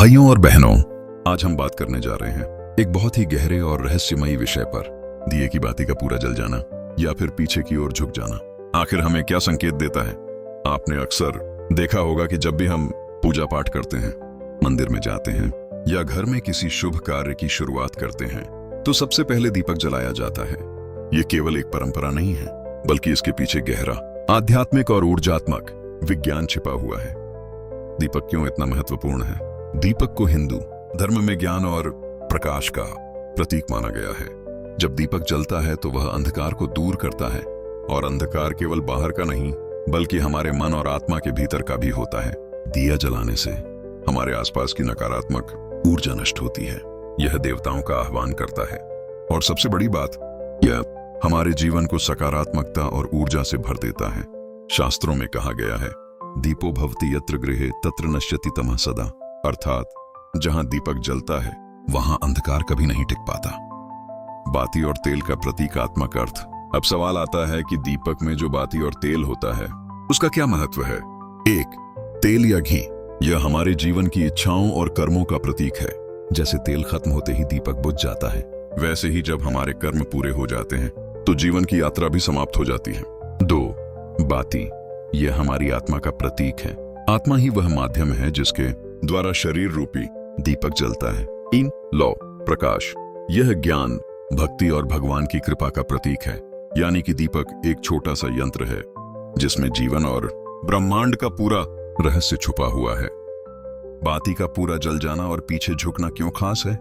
भाइयों और बहनों, आज हम बात करने जा रहे हैं एक बहुत ही गहरे और रहस्यमयी विषय पर। दिए की बाती का पूरा जल जाना या फिर पीछे की ओर झुक जाना आखिर हमें क्या संकेत देता है। आपने अक्सर देखा होगा कि जब भी हम पूजा पाठ करते हैं, मंदिर में जाते हैं या घर में किसी शुभ कार्य की शुरुआत करते हैं तो सबसे पहले दीपक जलाया जाता है। ये केवल एक परंपरा नहीं है, बल्कि इसके पीछे गहरा आध्यात्मिक और ऊर्जात्मक विज्ञान छिपा हुआ है। दीपक क्यों इतना महत्वपूर्ण है? दीपक को हिंदू धर्म में ज्ञान और प्रकाश का प्रतीक माना गया है। जब दीपक जलता है तो वह अंधकार को दूर करता है, और अंधकार केवल बाहर का नहीं बल्कि हमारे मन और आत्मा के भीतर का भी होता है। दिया जलाने से हमारे आसपास की नकारात्मक ऊर्जा नष्ट होती है, यह देवताओं का आह्वान करता है, और सबसे बड़ी बात, यह हमारे जीवन को सकारात्मकता और ऊर्जा से भर देता है। शास्त्रों में कहा गया है, दीपो भवति यत्र गृहे तत्र नश्यति तमः सदा, अर्थात जहां दीपक जलता है वहां अंधकार कभी नहीं टिक पाता। बाती और तेल का प्रतीकात्मक अर्थ। अब सवाल आता है कि दीपक में जो बाती और तेल होता है उसका क्या महत्व है? एक, तेल या घी, यह हमारे जीवन की इच्छाओं और कर्मों का प्रतीक है। जैसे तेल खत्म होते ही दीपक बुझ जाता है, वैसे ही जब हमारे कर्म पूरे हो जाते हैं तो जीवन की यात्रा भी समाप्त हो जाती है। दो, बाती, यह हमारी आत्मा का प्रतीक है। आत्मा ही वह माध्यम है जिसके द्वारा शरीर रूपी दीपक जलता है। तीन, लौ, प्रकाश, यह ज्ञान, भक्ति और भगवान की कृपा का प्रतीक है। यानी कि दीपक एक छोटा सा यंत्र है जिसमें जीवन और ब्रह्मांड का पूरा रहस्य छुपा हुआ है। बाती का पूरा जल जाना और पीछे झुकना क्यों खास है?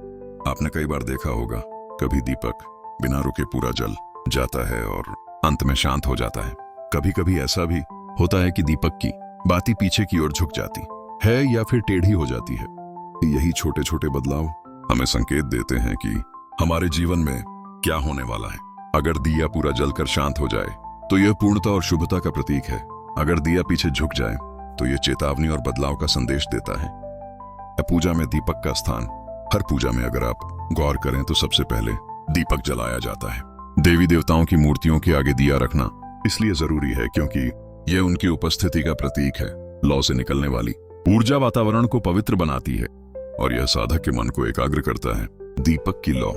आपने कई बार देखा होगा, कभी दीपक बिना रुके पूरा जल जाता है और अंत में शांत हो जाता है। कभी कभी ऐसा भी होता है कि दीपक की बाती पीछे की ओर झुक जाती है या फिर टेढ़ी हो जाती है। यही छोटे छोटे बदलाव हमें संकेत देते हैं कि हमारे जीवन में क्या होने वाला है। अगर दिया पूरा जलकर शांत हो जाए तो यह पूर्णता और शुभता का प्रतीक है। अगर दिया पीछे झुक जाए तो यह चेतावनी और बदलाव का संदेश देता है। पूजा में दीपक का स्थान। हर पूजा में अगर आप गौर करें तो सबसे पहले दीपक जलाया जाता है। देवी देवताओं की मूर्तियों के आगे दिया रखना इसलिए जरूरी है क्योंकि यह उनकी उपस्थिति का प्रतीक है। लौ से निकलने वाली ऊर्जा वातावरण को पवित्र बनाती है और यह साधक के मन को एकाग्र करता है। दीपक की लौ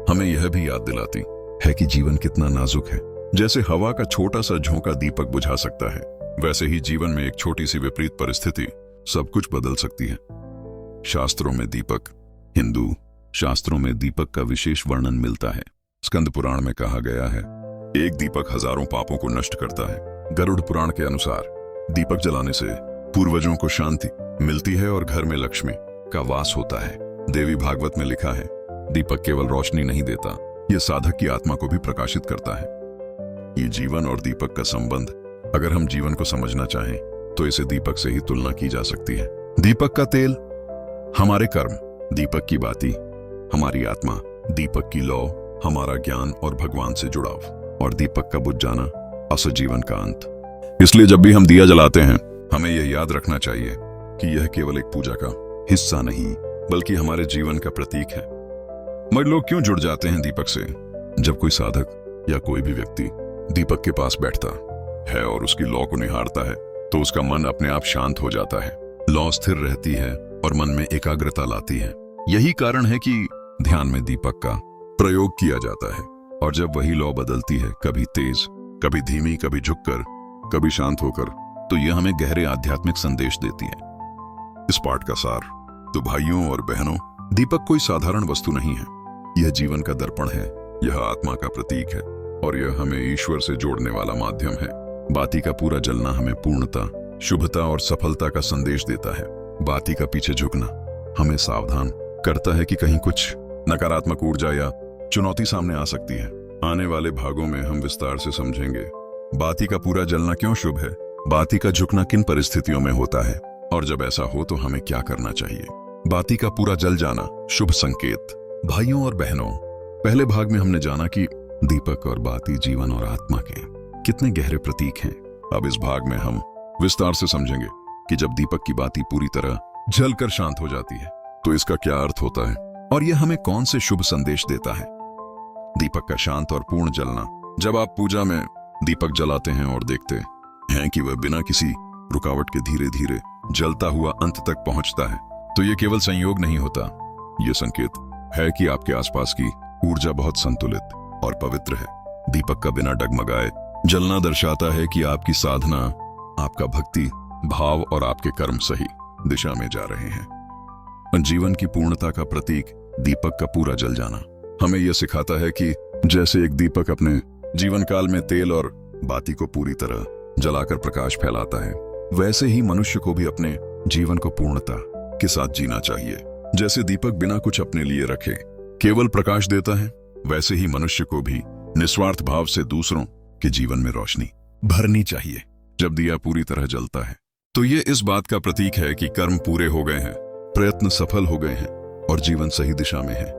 हमें यह भी याद दिलाती है कि जीवन कितना नाजुक है। जैसे हवा का छोटा सा झोंका दीपक बुझा सकता है, वैसे ही जीवन में एक छोटी सी विपरीत परिस्थिति सब कुछ बदल सकती है। शास्त्रों में दीपक। हिंदू शास्त्रों में दीपक का विशेष वर्णन मिलता है। स्कंद पुराण में कहा गया है, एक दीपक हजारों पापों को नष्ट करता है। गरुड़ पुराण के अनुसार दीपक जलाने से पूर्वजों को शांति मिलती है और घर में लक्ष्मी का वास होता है। देवी भागवत में लिखा है, दीपक केवल रोशनी नहीं देता, यह साधक की आत्मा को भी प्रकाशित करता है। ये जीवन और दीपक का संबंध, अगर हम जीवन को समझना चाहें तो इसे दीपक से ही तुलना की जा सकती है। दीपक का तेल हमारे कर्म, दीपक की बाती हमारी आत्मा, दीपक की लौ हमारा ज्ञान और भगवान से जुड़ाव, और दीपक का बुझ जाना असल जीवन का अंत। इसलिए जब भी हम दिया जलाते हैं हमें यह याद रखना चाहिए कि यह केवल एक पूजा का हिस्सा नहीं बल्कि हमारे जीवन का प्रतीक है। मगर लोग क्यों जुड़ जाते हैं दीपक से? जब कोई साधक या कोई भी व्यक्ति दीपक के पास बैठता है और उसकी लौ को निहारता है तो उसका मन अपने आप शांत हो जाता है। लौ स्थिर रहती है और मन में एकाग्रता लाती है। यही कारण है कि ध्यान में दीपक का प्रयोग किया जाता है, और जब वही लौ बदलती है, कभी तेज, कभी धीमी, कभी झुककर, कभी शांत होकर, तो यह हमें गहरे आध्यात्मिक संदेश देती है। इस पाठ का सार तो भाइयों और बहनों, दीपक कोई साधारण वस्तु नहीं है, यह जीवन का दर्पण है, यह आत्मा का प्रतीक है और यह हमें ईश्वर से जोड़ने वाला माध्यम है। बाती का पूरा जलना हमें पूर्णता, शुभता और सफलता का संदेश देता है। बाती का पीछे झुकना हमें सावधान करता है कि कहीं कुछ नकारात्मक ऊर्जा या चुनौती सामने आ सकती है। आने वाले भागों में हम विस्तार से समझेंगे बाती का पूरा जलना क्यों शुभ है, बाती का झुकना किन परिस्थितियों में होता है, और जब ऐसा हो तो हमें क्या करना चाहिए। बाती का पूरा जल जाना, शुभ संकेत। भाइयों और बहनों, पहले भाग में हमने जाना कि दीपक और बाती जीवन और आत्मा के कितने गहरे प्रतीक हैं। अब इस भाग में हम विस्तार से समझेंगे कि जब दीपक की बाती पूरी तरह जलकर शांत हो जाती है तो इसका क्या अर्थ होता है और यह हमें कौन से शुभ संदेश देता है। दीपक का शांत और पूर्ण जलना। जब आप पूजा में दीपक जलाते हैं और देखते हैं कि वह बिना किसी रुकावट के धीरे धीरे जलता हुआ अंत तक पहुंचता है, तो ये केवल संयोग नहीं होता, ये संकेत है कि आपके आसपास की ऊर्जा बहुत संतुलित और पवित्र है। दीपक का बिना डगमगाए जलना दर्शाता है कि आपकी साधना, आपका भक्ति भाव और आपके कर्म सही दिशा में जा रहे हैं। जीवन की पूर्णता का प्रतीक दीपक का पूरा जल जाना हमें यह सिखाता है कि जैसे एक दीपक अपने जीवन काल में तेल और बाती को पूरी तरह जलाकर प्रकाश फैलाता है, वैसे ही मनुष्य को भी अपने जीवन को पूर्णता के साथ जीना चाहिए। जैसे दीपक बिना कुछ अपने लिए रखे केवल प्रकाश देता है, वैसे ही मनुष्य को भी निस्वार्थ भाव से दूसरों के जीवन में रोशनी भरनी चाहिए। जब दिया पूरी तरह जलता है तो ये इस बात का प्रतीक है कि कर्म पूरे हो गए हैं, प्रयत्न सफल हो गए हैं और जीवन सही दिशा में है।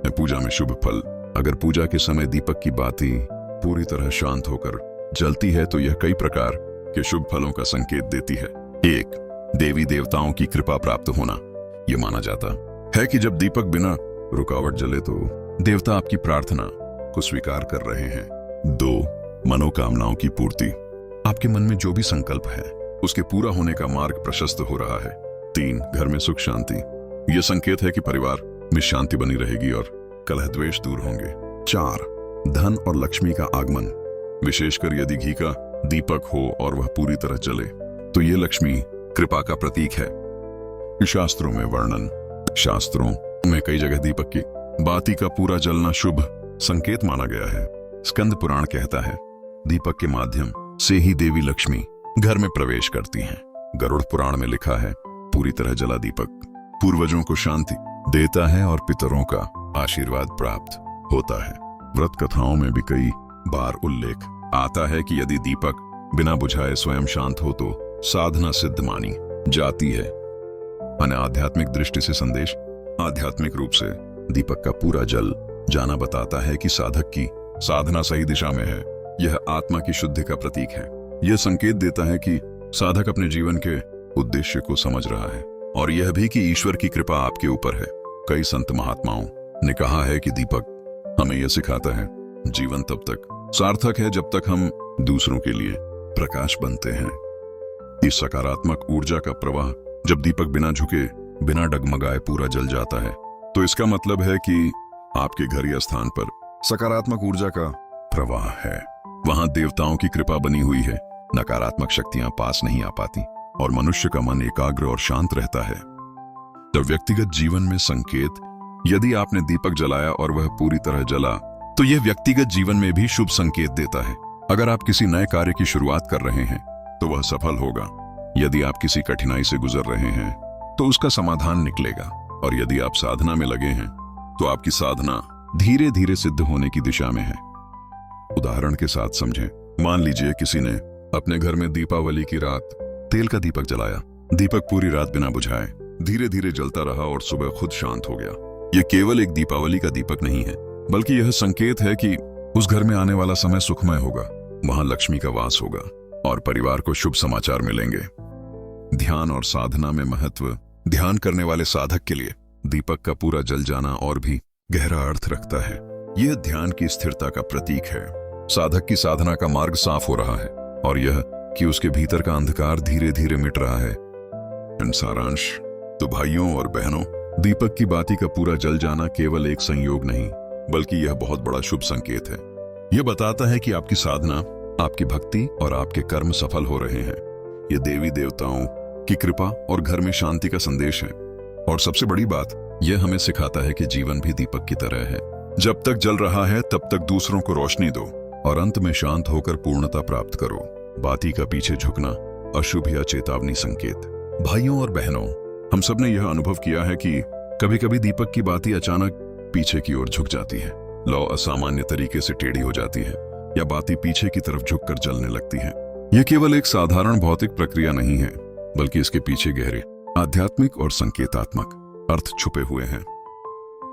पूजा में शुभ फल। अगर पूजा के समय दीपक की बाती पूरी तरह शांत होकर जलती है तो यह कई प्रकार के शुभ फलों का संकेत देती है। 1. देवी देवताओं की कृपा प्राप्त होना। यह माना जाता है कि जब दीपक बिना रुकावट जले तो देवता आपकी प्रार्थना को स्वीकार कर रहे हैं। 2. मनोकामनाओं की पूर्ति। आपके मन में जो भी संकल्प है उसके पूरा होने का मार्ग प्रशस्त हो रहा है। 3. घर में सुख शांति। यह संकेत है कि परिवार में शांति बनी रहेगी और कलह द्वेष दूर होंगे। 4. धन और लक्ष्मी का आगमन। विशेषकर यदि घी का दीपक हो और वह पूरी तरह जले तो यह लक्ष्मी कृपा का प्रतीक है। शास्त्रों में वर्णन। शास्त्रों में कई जगह दीपक की बाती का पूरा जलना शुभ संकेत माना गया है। स्कंद पुराण कहता है दीपक के माध्यम से ही देवी लक्ष्मी घर में प्रवेश करती हैं। गरुड़ पुराण में लिखा है पूरी तरह जला दीपक पूर्वजों को शांति देता है और पितरों का आशीर्वाद प्राप्त होता है। व्रत कथाओं में भी कई बार उल्लेख आता है कि यदि दीपक बिना बुझाए स्वयं शांत हो तो साधना सिद्ध मानी जाती है। आध्यात्मिक दृष्टि से संदेश। आध्यात्मिक रूप से दीपक का पूरा जल जाना बताता है कि साधक की साधना सही दिशा में है। यह आत्मा की शुद्धि का प्रतीक है। यह संकेत देता है कि साधक अपने जीवन के उद्देश्य को समझ रहा है और यह भी कि ईश्वर की कृपा आपके ऊपर है। कई संत महात्माओं ने कहा है कि दीपक हमें यह सिखाता है जीवन तब तक सार्थक है जब तक हम दूसरों के लिए प्रकाश बनते हैं। इस सकारात्मक ऊर्जा का प्रवाह जब दीपक बिना झुके बिना डगमगाए पूरा जल जाता है तो इसका मतलब है कि आपके घर या स्थान पर सकारात्मक ऊर्जा का प्रवाह है। वहां देवताओं की कृपा बनी हुई है, नकारात्मक शक्तियां पास नहीं आ पाती और मनुष्य का मन एकाग्र और शांत रहता है। जब व्यक्तिगत जीवन में संकेत, यदि आपने दीपक जलाया और वह पूरी तरह जला तो यह व्यक्तिगत जीवन में भी शुभ संकेत देता है। अगर आप किसी नए कार्य की शुरुआत कर रहे हैं तो वह सफल होगा। यदि आप किसी कठिनाई से गुजर रहे हैं तो उसका समाधान निकलेगा और यदि आप साधना में लगे हैं तो आपकी साधना धीरे धीरे सिद्ध होने की दिशा में है। उदाहरण के साथ समझें। मान लीजिए किसी ने अपने घर में दीपावली की रात तेल का दीपक जलाया। दीपक पूरी रात बिना बुझाए धीरे धीरे जलता रहा और सुबह खुद शांत हो गया। यह केवल एक दीपावली का दीपक नहीं है, बल्कि यह संकेत है कि उस घर में आने वाला समय सुखमय होगा, वहां लक्ष्मी का वास होगा और परिवार को शुभ समाचार मिलेंगे। ध्यान और साधना में महत्व। ध्यान करने वाले साधक के लिए दीपक का पूरा जल जाना और भी गहरा अर्थ रखता है। यह ध्यान की स्थिरता का प्रतीक है। साधक की साधना का मार्ग साफ हो रहा है और यह कि उसके भीतर का अंधकार धीरे धीरे मिट रहा है। सारांश। तो भाइयों और बहनों, दीपक की बाती का पूरा जल जाना केवल एक संयोग नहीं, बल्कि यह बहुत बड़ा शुभ संकेत है। यह बताता है कि आपकी साधना, आपकी भक्ति और आपके कर्म सफल हो रहे हैं। यह देवी देवताओं की कृपा और घर में शांति का संदेश है। और सबसे बड़ी बात, यह हमें सिखाता है कि जीवन भी दीपक की तरह है। जब तक जल रहा है तब तक दूसरों को रोशनी दो और अंत में शांत होकर पूर्णता प्राप्त करो। बाती का पीछे झुकना अशुभ या चेतावनी संकेत। भाइयों और बहनों, हम सब ने यह अनुभव किया है कि कभी कभी दीपक की बाती अचानक पीछे की ओर झुक जाती है। लौ असामान्य तरीके से टेढ़ी हो जाती है या बाती पीछे की तरफ झुककर जलने लगती है। यह केवल एक साधारण भौतिक प्रक्रिया नहीं है, बल्कि इसके पीछे गहरे आध्यात्मिक और संकेतात्मक अर्थ छुपे हुए हैं।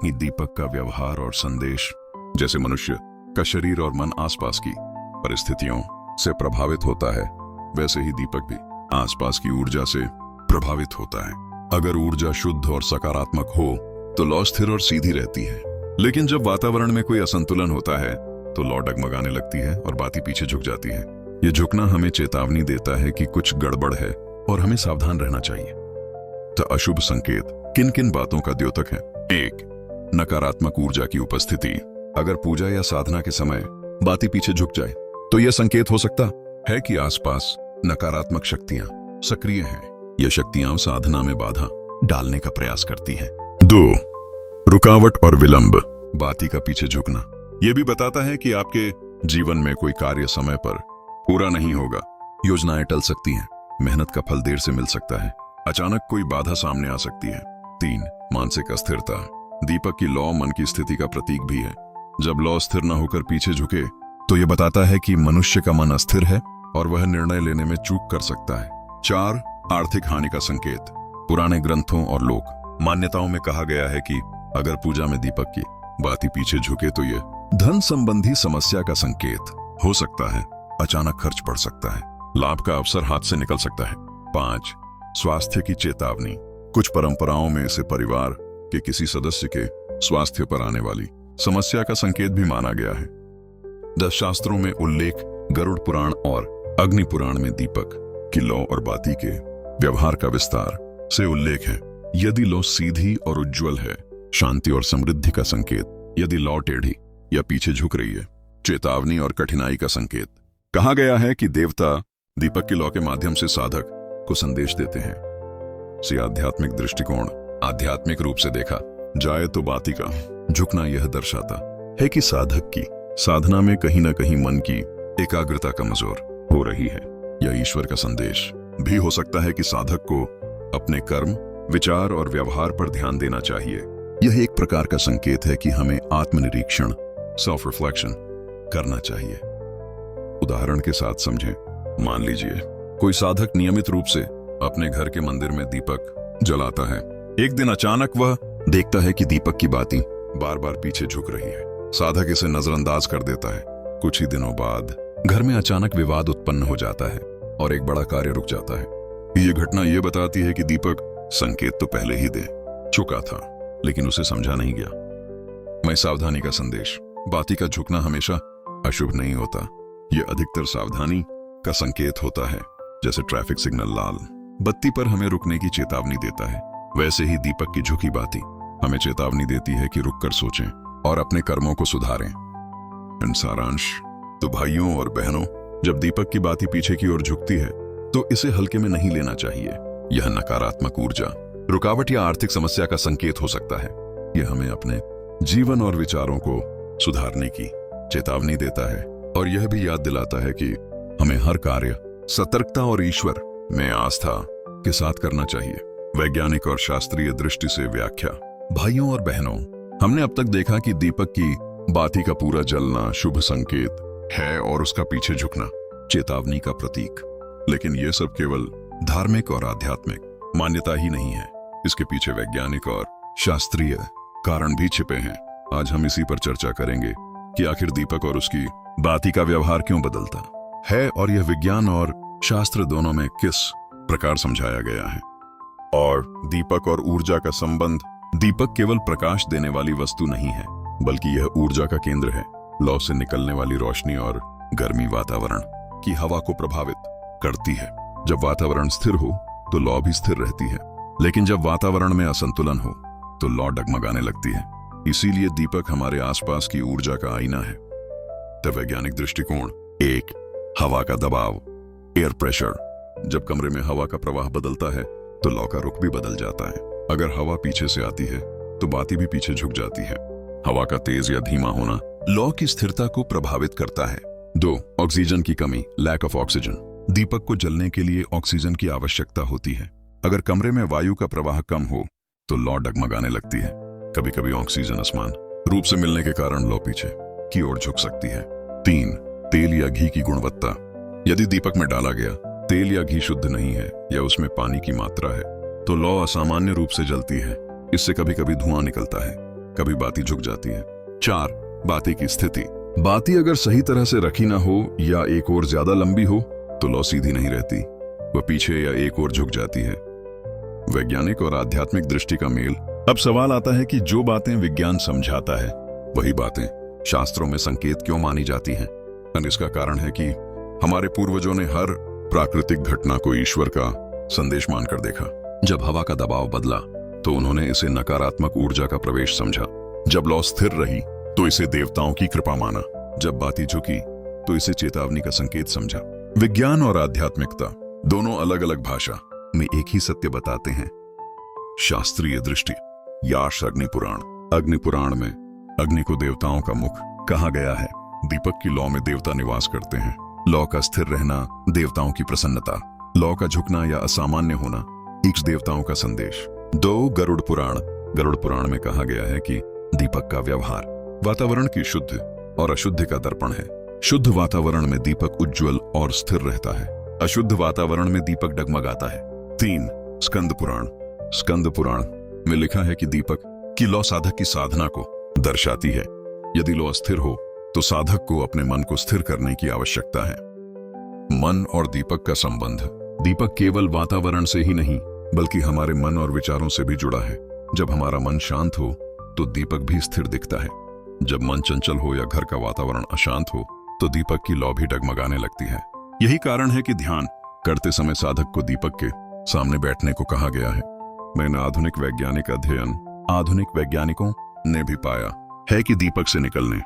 दीपक का व्यवहार और संदेश। जैसे मनुष्य का शरीर और मन आसपास की परिस्थितियों से प्रभावित होता है, वैसे ही दीपक भी आसपास की ऊर्जा से प्रभावित होता है। अगर ऊर्जा शुद्ध और सकारात्मक हो तो लौ स्थिर और सीधी रहती है, लेकिन जब वातावरण में कोई असंतुलन होता है तो लौ डगमगाने लगती है और बाती पीछे झुक जाती है। यह झुकना हमें चेतावनी देता है कि कुछ गड़बड़ है और हमें सावधान रहना चाहिए। तो अशुभ संकेत किन किन बातों का द्योतक है? 1. नकारात्मक ऊर्जा की उपस्थिति। अगर पूजा या साधना के समय बाती पीछे झुक जाए तो यह संकेत हो सकता है कि आसपास नकारात्मक शक्तियां सक्रिय हैं। ये शक्तियां साधना में बाधा डालने का प्रयास करती हैं। 2. रुकावट और विलंब। बाती का पीछे झुकना यह भी बताता है कि आपके जीवन में कोई कार्य समय पर पूरा नहीं होगा। योजनाएं टल सकती हैं, मेहनत का फल देर से मिल सकता है, अचानक कोई बाधा सामने आ सकती है। 3. मानसिक अस्थिरता। दीपक की लौ मन की स्थिति का प्रतीक भी है। जब लौ स्थिर न होकर पीछे झुके तो यह बताता है कि मनुष्य का मन अस्थिर है और वह निर्णय लेने में चूक कर सकता है। 4. आर्थिक हानि का संकेत। पुराने ग्रंथों और लोक मान्यताओं में कहा गया है कि अगर पूजा में दीपक की बाती पीछे झुके तो यह धन संबंधी समस्या का संकेत हो सकता है। अचानक खर्च पड़ सकता है, लाभ का अवसर हाथ से निकल सकता है। 5. स्वास्थ्य की चेतावनी। कुछ परंपराओं में इसे परिवार के किसी सदस्य के स्वास्थ्य पर आने वाली समस्या का संकेत भी माना गया है। 10 शास्त्रों में उल्लेख गरुड़ पुराण और अग्नि पुराण में दीपक की लौ और बाती के व्यवहार का विस्तार से उल्लेख है। यदि लौ सीधी और उज्जवल है, शांति और समृद्धि का संकेत। यदि लौ टेढ़ी या पीछे झुक रही है, चेतावनी और कठिनाई का संकेत। कहा गया है कि देवता दीपक की लौ के माध्यम से साधक को संदेश देते हैं। से आध्यात्मिक दृष्टिकोण। आध्यात्मिक रूप से देखा जाए तो बाती का झुकना यह दर्शाता है कि साधक की साधना में कहीं न कहीं मन की एकाग्रता कमजोर हो रही है। यह ईश्वर का संदेश भी हो सकता है कि साधक को अपने कर्म, विचार और व्यवहार पर ध्यान देना चाहिए। यह एक प्रकार का संकेत है कि हमें आत्मनिरीक्षण, सेल्फ रिफ्लेक्शन करना चाहिए। उदाहरण के साथ समझें। मान लीजिए कोई साधक नियमित रूप से अपने घर के मंदिर में दीपक जलाता है। एक दिन अचानक वह देखता है कि दीपक की बाती बार बार पीछे झुक रही है। साधक इसे नजरअंदाज कर देता है। कुछ ही दिनों बाद घर में अचानक विवाद उत्पन्न हो जाता है और एक बड़ा कार्य रुक जाता है। ये घटना ये बताती है कि दीपक संकेत तो पहले ही दे चुका था, लेकिन उसे समझा नहीं गया। मैं सावधानी का संदेश। बाती का झुकना हमेशा अशुभ नहीं होता। यह अधिकतर सावधानी का संकेत होता है। जैसे ट्रैफिक सिग्नल लाल बत्ती पर हमें रुकने की चेतावनी देता है, वैसे ही दीपक की झुकी बाती हमें चेतावनी देती है कि रुककर सोचें और अपने कर्मों को सुधारें। सारांश। तो भाइयों और बहनों, जब दीपक की बाती पीछे की ओर झुकती है तो इसे हल्के में नहीं लेना चाहिए। यह नकारात्मक ऊर्जा, रुकावट या आर्थिक समस्या का संकेत हो सकता है। यह हमें अपने जीवन और विचारों को सुधारने की चेतावनी देता है और यह भी याद दिलाता है कि हमें हर कार्य सतर्कता और ईश्वर में आस्था के साथ करना चाहिए। वैज्ञानिक और शास्त्रीय दृष्टि से व्याख्या। भाइयों और बहनों, हमने अब तक देखा कि दीपक की बाती का पूरा जलना शुभ संकेत है और उसका पीछे झुकना चेतावनी का प्रतीक। लेकिन यह सब केवल धार्मिक और आध्यात्मिक मान्यता ही नहीं है, इसके पीछे वैज्ञानिक और शास्त्रीय कारण भी छिपे हैं। आज हम इसी पर चर्चा करेंगे कि आखिर दीपक और उसकी बाती का व्यवहार क्यों बदलता है और यह विज्ञान और शास्त्र दोनों में किस प्रकार समझाया गया है। और दीपक और ऊर्जा का संबंध। दीपक केवल प्रकाश देने वाली वस्तु नहीं है, बल्कि यह ऊर्जा का केंद्र है। लौ से निकलने वाली रोशनी और गर्मी वातावरण की हवा को प्रभावित करती है। जब वातावरण स्थिर हो तो लौ भी स्थिर रहती है, लेकिन जब वातावरण में असंतुलन हो तो लौ डगमगाने लगती है। इसीलिए दीपक हमारे आसपास की ऊर्जा का आईना है। तो वैज्ञानिक दृष्टिकोण। 1. हवा का दबाव, एयर प्रेशर। जब कमरे में हवा का प्रवाह बदलता है तो लौ का रुख भी बदल जाता है। अगर हवा पीछे से आती है तो बाती भी पीछे झुक जाती है। हवा का तेज या धीमा होना लौ की स्थिरता को प्रभावित करता है। 2. ऑक्सीजन की कमी, लैक ऑफ ऑक्सीजन। दीपक को जलने के लिए ऑक्सीजन की आवश्यकता होती है। अगर कमरे में वायु का प्रवाह कम हो तो लौ डगमगाने लगती है। कभी कभी ऑक्सीजन असमान रूप से मिलने के कारण लौ पीछे की ओर झुक सकती है। 3. तेल या घी की गुणवत्ता। यदि दीपक में डाला गया तेल या घी शुद्ध नहीं है या उसमें पानी की मात्रा है तो लौ असामान्य रूप से जलती है। इससे कभी कभी धुआं निकलता है, कभी बाती झुक जाती है। 4. बाती की स्थिति। बाती अगर सही तरह से रखी ना हो या एक ओर ज्यादा लंबी हो तो लौ सीधी नहीं रहती, वह पीछे या एक ओर झुक जाती है। वैज्ञानिक और आध्यात्मिक दृष्टि का मेल। अब सवाल आता है कि जो बातें विज्ञान समझाता है वही बातें शास्त्रों में संकेत क्यों मानी जाती हैं। और इसका कारण है कि हमारे पूर्वजों ने हर प्राकृतिक घटना को ईश्वर का संदेश मानकर देखा। जब हवा का दबाव बदला तो उन्होंने इसे नकारात्मक ऊर्जा का प्रवेश समझा। जब लौ स्थिर रही तो इसे देवताओं की कृपा माना। जब बाती झुकी तो इसे चेतावनी का संकेत समझा। विज्ञान और आध्यात्मिकता दोनों अलग अलग भाषा में एक ही सत्य बताते हैं। शास्त्रीय दृष्टि याश अग्निपुराण। अग्निपुराण में अग्नि को देवताओं का मुख कहा गया है। दीपक की लौ में देवता निवास करते हैं। लौ का स्थिर रहना देवताओं की प्रसन्नता, लौ का झुकना या असामान्य होना इष्ट देवताओं का संदेश। 2 गरुड़ पुराण। गरुड़ पुराण में कहा गया है कि दीपक का व्यवहार वातावरण की शुद्ध और अशुद्ध का दर्पण है। शुद्ध वातावरण में दीपक उज्ज्वल और स्थिर रहता है, अशुद्ध वातावरण में दीपक डगमगाता है। 3 स्कंद पुराण। स्कंद पुराण में लिखा है कि दीपक की लौ साधक की साधना को दर्शाती है। यदि लौ अस्थिर हो तो साधक को अपने मन को स्थिर करने की आवश्यकता है। मन और दीपक का संबंध। दीपक केवल वातावरण से ही नहीं बल्कि हमारे मन और विचारों से भी जुड़ा है। जब हमारा मन शांत हो तो दीपक भी स्थिर दिखता है। जब मन चंचल हो या घर का वातावरण अशांत हो तो दीपक की लौ भी डगमगाने लगती है। यही कारण है कि ध्यान करते समय साधक को दीपक के सामने बैठने को कहा गया है। मैंने आधुनिक वैज्ञानिकों ने भी पाया है कि दीपक से निकलने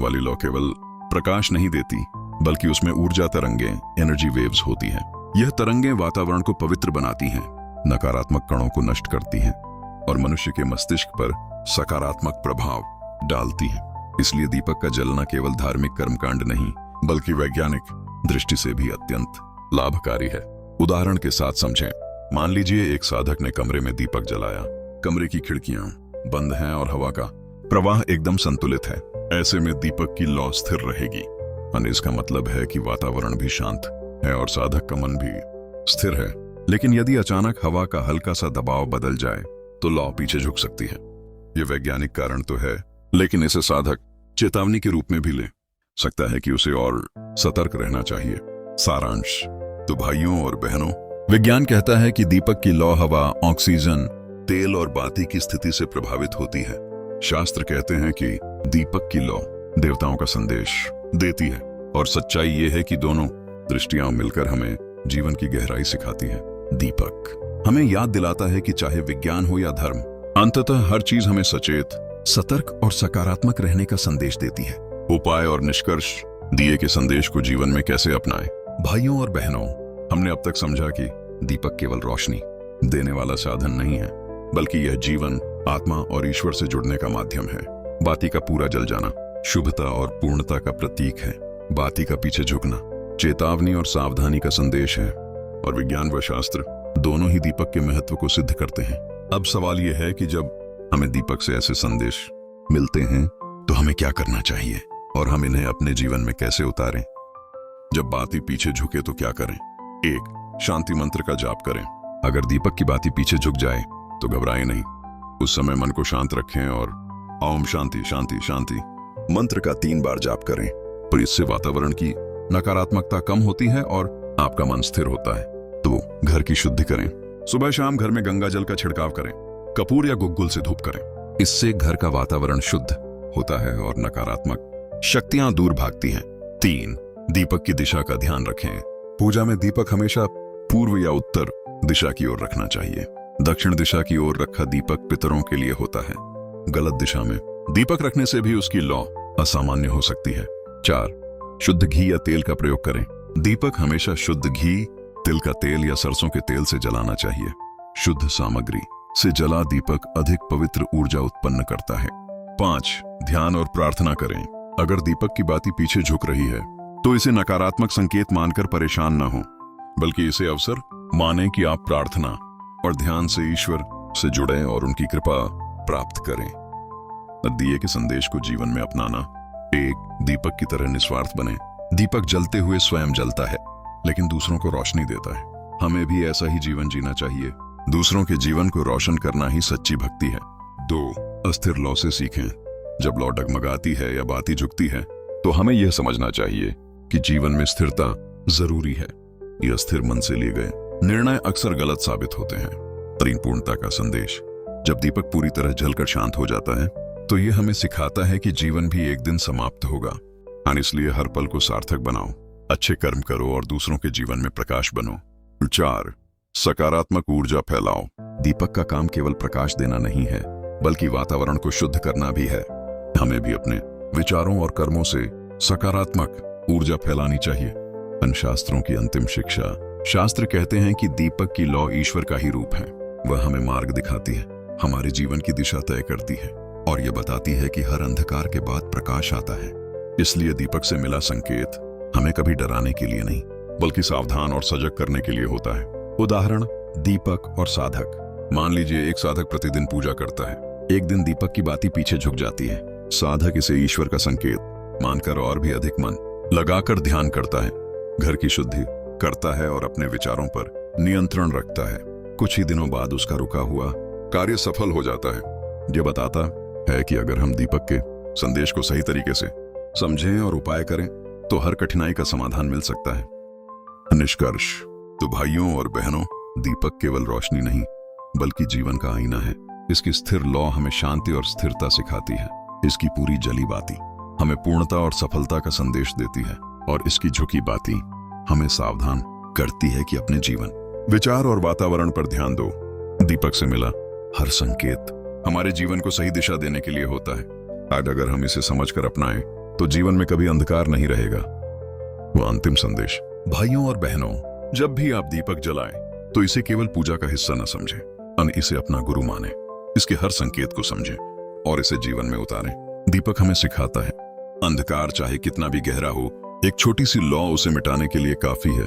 वाली लौ केवल प्रकाश नहीं देती बल्कि उसमें ऊर्जा तरंगें, एनर्जी वेव्स होती हैं। यह तरंगें वातावरण को पवित्र बनाती हैं, नकारात्मक कणों को नष्ट करती हैं और मनुष्य के मस्तिष्क पर सकारात्मक प्रभाव डालती हैं। इसलिए दीपक का जलना केवल धार्मिक कर्मकांड नहीं बल्कि वैज्ञानिक दृष्टि से भी अत्यंत लाभकारी है। उदाहरण के साथ समझें। मान लीजिए एक साधक ने कमरे में दीपक जलाया। कमरे की खिड़कियां बंद हैं और हवा का प्रवाह एकदम संतुलित है। ऐसे में दीपक की लौ स्थिर रहेगी। इसका मतलब है कि वातावरण भी शांत है और साधक का मन भी स्थिर है। लेकिन यदि अचानक हवा का हल्का सा दबाव बदल जाए तो लौ पीछे झुक सकती है। यह वैज्ञानिक कारण तो है, लेकिन इसे साधक चेतावनी के रूप में भी ले सकता है कि उसे और सतर्क रहना चाहिए। सारांश। तो भाइयों और बहनों, विज्ञान कहता है कि दीपक की लौ हवा, ऑक्सीजन, तेल और बाती की स्थिति से प्रभावित होती है। शास्त्र कहते हैं कि दीपक की लौ देवताओं का संदेश देती है और सच्चाई ये है कि दोनों दृष्टियां मिलकर हमें जीवन की गहराई सिखाती है। दीपक हमें याद दिलाता है कि चाहे विज्ञान हो या धर्म, अंततः हर चीज हमें सचेत, सतर्क और सकारात्मक रहने का संदेश देती है। उपाय और निष्कर्ष। दिए के संदेश को जीवन में कैसे अपनाएं। भाइयों और बहनों, हमने अब तक समझा कि दीपक केवल रोशनी देने वाला साधन नहीं है बल्कि यह जीवन, आत्मा और ईश्वर से जुड़ने का माध्यम है। बाती का पूरा जल जाना शुभता और पूर्णता का प्रतीक है। बाती का पीछे झुकना चेतावनी और सावधानी का संदेश है। और विज्ञान व शास्त्र दोनों ही दीपक के महत्व को सिद्ध करते हैं। अब सवाल यह है कि जब हमें दीपक से ऐसे संदेश मिलते हैं तो हमें क्या करना चाहिए और हम इन्हें अपने जीवन में कैसे उतारें। जब बाती पीछे झुके तो क्या करें। 1 शांति मंत्र का जाप करें। अगर दीपक की बाती पीछे झुक जाए तो घबराएं नहीं। उस समय मन को शांत रखें और ओम शांति शांति शांति मंत्र का 3 बार जाप करें। पर इससे वातावरण की नकारात्मकता कम होती है और आपका मन स्थिर होता है। तो घर की शुद्धि करें। सुबह शाम घर में गंगा जल का छिड़काव करें। कपूर या गुग्गुल से धूप करें। इससे घर का वातावरण शुद्ध होता है और नकारात्मक शक्तियां दूर भागती हैं। 3 दीपक की दिशा का ध्यान रखें। पूजा में दीपक हमेशा पूर्व या उत्तर दिशा की ओर रखना चाहिए। दक्षिण दिशा की ओर रखा दीपक पितरों के लिए होता है। गलत दिशा में दीपक रखने से भी उसकी लौ असामान्य हो सकती है। 4 शुद्ध घी या तेल का प्रयोग करें। दीपक हमेशा शुद्ध घी, तिल का तेल या सरसों के तेल से जलाना चाहिए। शुद्ध सामग्री से जला दीपक अधिक पवित्र ऊर्जा उत्पन्न करता है। 5 ध्यान और प्रार्थना करें। अगर दीपक की बाती पीछे झुक रही है तो इसे नकारात्मक संकेत मानकर परेशान न हो, बल्कि इसे अवसर माने कि आप प्रार्थना और ध्यान से ईश्वर से जुड़ें और उनकी कृपा प्राप्त करें। दिए के संदेश को जीवन में अपनाना। 1 दीपक की तरह निस्वार्थ बने। दीपक जलते हुए स्वयं जलता है लेकिन दूसरों को रोशनी देता है। हमें भी ऐसा ही जीवन जीना चाहिए। दूसरों के जीवन को रोशन करना ही सच्ची भक्ति है। 2 अस्थिर लौ से सीखें। जब लौ डगमगाती है या बाती झुकती है तो हमें यह समझना चाहिए कि जीवन में स्थिरता जरूरी है। यह अस्थिर मन से लिए गए निर्णय अक्सर गलत साबित होते हैं। परिपूर्णता का संदेश। जब दीपक पूरी तरह जलकर शांत हो जाता है तो यह हमें सिखाता है कि जीवन भी एक दिन समाप्त होगा। और इसलिए हर पल को सार्थक बनाओ, अच्छे कर्म करो और दूसरों के जीवन में प्रकाश बनो। 4 सकारात्मक ऊर्जा फैलाओ। दीपक का काम केवल प्रकाश देना नहीं है, बल्कि वातावरण को शुद्ध करना भी है। हमें भी अपने विचारों और कर्मों से सकारात्मक ऊर्जा फैलानी चाहिए। अन शास्त्रों की अंतिम शिक्षा। शास्त्र कहते हैं कि दीपक की लौ ईश्वर का ही रूप है। वह हमें मार्ग दिखाती है, हमारे जीवन की दिशा तय करती है और यह बताती है कि हर अंधकार के बाद प्रकाश आता है। इसलिए दीपक से मिला संकेत हमें कभी डराने के लिए नहीं, बल्कि सावधान और सजग करने के लिए होता है। उदाहरण, दीपक और साधक। मान लीजिए एक साधक प्रतिदिन पूजा करता है। एक दिन दीपक की बाती पीछे झुक जाती है। साधक इसे ईश्वर का संकेत मानकर और भी अधिक मन लगाकर ध्यान करता है, घर की शुद्धि करता है और अपने विचारों पर नियंत्रण रखता है। कुछ ही दिनों बाद उसका रुका हुआ कार्य सफल हो जाता है। यह बताता है कि अगर हम दीपक के संदेश को सही तरीके से समझें और उपाय करें तो हर कठिनाई का समाधान मिल सकता है। निष्कर्ष, तो भाइयों और बहनों, दीपक केवल रोशनी नहीं बल्कि जीवन का आईना है। इसकी स्थिर लौ हमें शांति और स्थिरता सिखाती है। इसकी पूरी जली बाती हमें पूर्णता और सफलता का संदेश देती है और इसकी झुकी बाती हमें सावधान करती है कि अपने जीवन, विचार और वातावरण पर ध्यान दो। दीपक से मिला हर संकेत हमारे जीवन को सही दिशा देने के लिए होता है। आज अगर हम इसे समझकर अपनाएं तो जीवन में कभी अंधकार नहीं रहेगा। वो अंतिम संदेश, भाइयों और बहनों, जब भी आप दीपक जलाएं तो इसे केवल पूजा का हिस्सा न समझें, अन इसे अपना गुरु माने। इसके हर संकेत को समझें और इसे जीवन में उतारें। दीपक हमें सिखाता है, अंधकार चाहे कितना भी गहरा हो, एक छोटी सी लौ उसे मिटाने के लिए काफी है।